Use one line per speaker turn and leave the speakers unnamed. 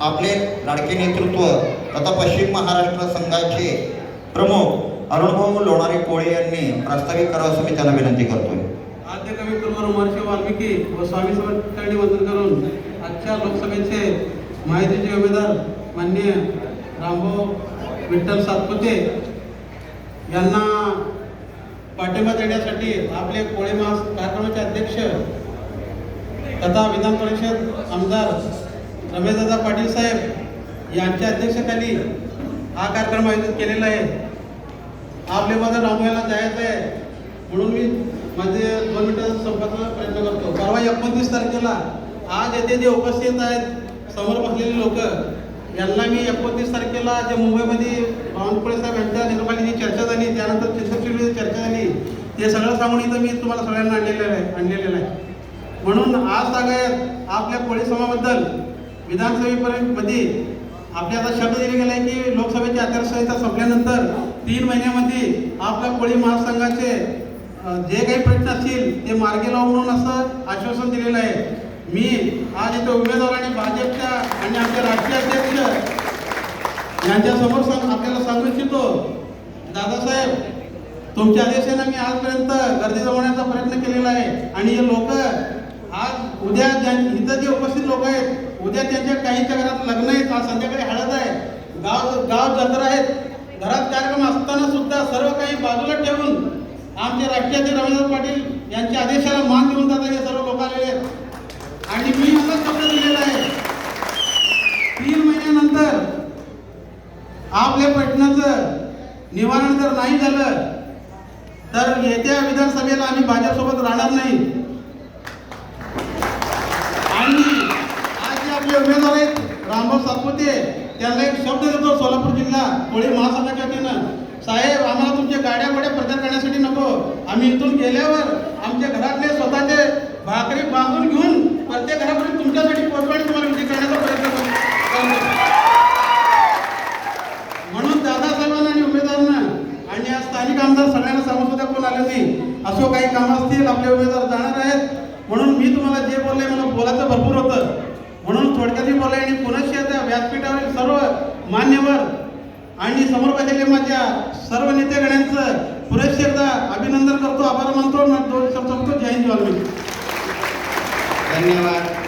आपले लाडके नेतृत्व तथा पश्चिम महाराष्ट्र संघाचे प्रमुख अरुणभाऊ लोणारे कोळे यांनी प्रस्तावित करावं असं मी त्यांना विनंती करतोय.
आद्य कवी कुलगुरू महर्षी वाल्मिकी व स्वामी समर्थांनी वंदन करून आजच्या लोकसभेचे माहितीचे उमेदवार माननीय रामभाऊ विठ्ठल सातपुते यांना पाठिंबा देण्यासाठी आपले कोळे मास कार्यक्रमाचे अध्यक्ष तथा विधान परिषद आमदार रमेशदादा पाटील साहेब यांच्या अध्यक्षतेखाली हा कार्यक्रम आयोजित केलेला आहे. आपले माझं रामभाऊला जायचं आहे म्हणून मी माझे 2 मिनिटाचा संपर्काचा प्रयत्न करतो. परवा 29 तारखेला आज येथे जे उपस्थित आहेत समोर बसलेले लोक यांना मी 29 तारखेला जे मुंबईमध्ये बावनकुळे साहेब यांच्या नेतृत्वाखाली जी चर्चा झाली, त्यानंतर चिंचवडची चर्चा झाली, ते सगळं सांगून इथं मी तुम्हाला सगळ्यांना आणलेलं आहे. म्हणून आज सांगायत आपल्या कोळी समाजाबद्दल विधानसभेमध्ये आपल्या आता शब्द दिले गेला आहे की लोकसभेची आचारसंहिता संपल्यानंतर 3 महिन्यामध्ये आपल्या कोळी महासंघाचे जे काही प्रश्न असतील ते मार्गी लावू म्हणून असं आश्वासन दिलेलं आहे. मी आज इथे उमेदवार आणि भाजपच्या आणि आमचे राष्ट्रीय अध्यक्ष यांच्या समोर आपल्याला सांगू इच्छितो, दादासाहेब तुमच्या आदेशाने मी आजपर्यंत गर्दी जमवण्याचा प्रयत्न केलेला आहे आणि हे लोक आज उद्या इथं जे उपस्थित लोक आहेत उद्या त्यांच्या काहींच्या घरात लग्न आहेत, आज संध्याकाळी हळद आहे, गाव जत्रा आहेत, घरात कार्यक्रम असताना सुद्धा सर्व काही बाजूला ठेवून आमचे राष्ट्रीय अध्यक्ष रमेशदादा पाटील यांच्या आदेशाला मान देऊन जातात हे सर्व लोक आलेले आहेत. आणि मी मला शब्द दिलेला आहे 3 महिन्यानंतर आपल्या प्रश्नाचं निवारण जर नाही झालं तर येत्या विधानसभेला आम्ही भाजपसोबत राहणार नाही. आणि आज जे आपले उमेदवार आहेत रामभाऊ सातपुते त्यांना एक शब्द देतो सोलापूर जिल्हा कोळी महासंघाच्या वतीनं, साहेब आम्हाला तुमच्या गाड्या प्रचार करण्यासाठी नको, आम्ही इथून गेल्यावर आमच्या घरातले स्वतःचे भाकरी बांधून घेऊन प्रत्येक घरापर्यंत तुमच्यासाठी पोहोचवा आणि तुम्हाला विजय करण्याचा प्रयत्न करतो. म्हणून दादासाहेबांना आणि उमेदवारांना आणि आज स्थानिक आमदार सगळ्यांना सांगून सुद्धा कोण आले नाही, असो काही कामं असतील आपले उमेदवार जाणार आहेत. म्हणून मी तुम्हाला जे बोलले मला बोलायचं भरपूर होतं म्हणून थोडक्यात बोलले आणि पुनश्च त्या व्यासपीठावरील सर्व मान्यवर आणि समोर बसलेले माझ्या सर्व नेतेगण्यांचं पुरेशी एकदा अभिनंदन करतो, आभार मानतो. जय हिंद वाल्मिकी.
धन्यवाद.